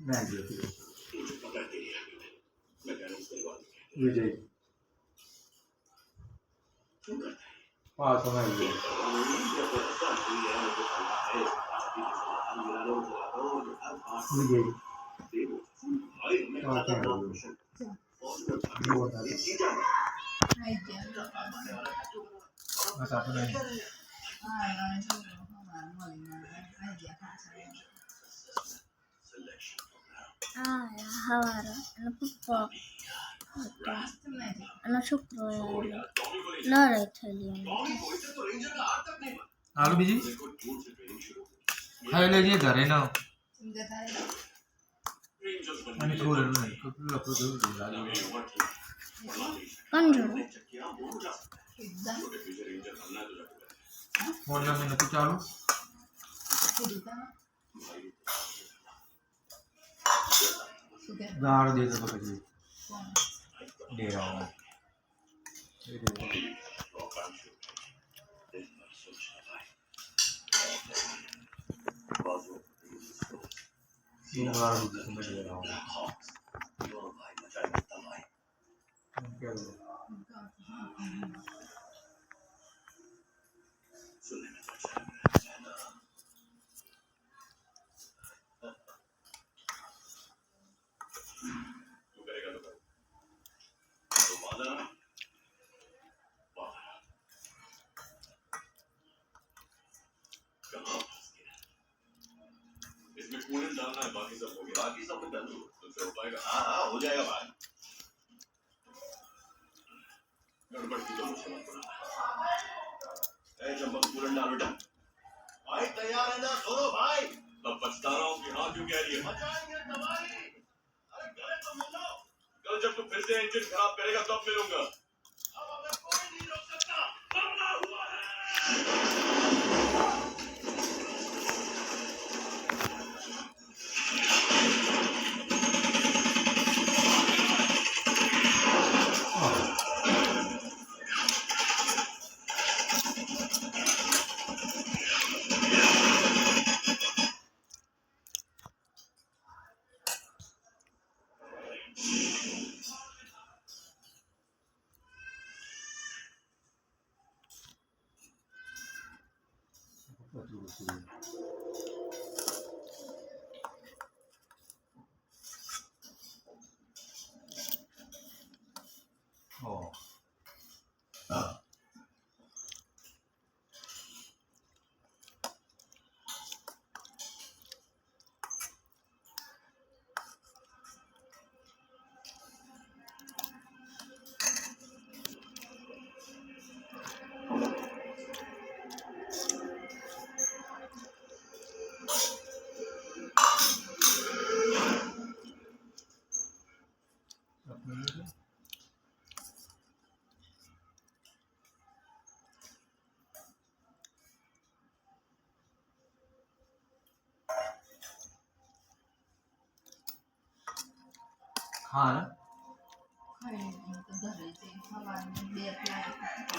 मैं विजय पास होना है विजय Hawara na football na football Laura Italian आलू बीजी खाई लीजिए घरे ना અને થોડું નહીં કેટલું લખો દઉં Conjuro ફોન નંબર નથી ચાલુ ગાળ દેતો તો પછી ડેરામાં ગાળ દીધું તો ડેરામાં इसमें कूलेंट डालना है, बाकी सब हो गया। बाकी सब डाल दो, तुमसे हो पाएगा। हाँ हाँ हो जाएगा भाई। गड़बड़ की तो मुझे मत बोला। ऐ चंपक कूलेंट डाल बेटा। भाई तैयार है ना? छोड़ो भाई। अब पछता रहा हूँ कि हाँ क्यों कह रही है। मचाएंगे तबाही। अरे गले तो मिलो। कल जब तू फिर से इंजन खराब करेगा तब मिलूंगा। अब हमें कोई नहीं रोक सकता। मरना हुआ है। हाँ ખરેખર તો ઘરે છે સવારનું 2 કલાક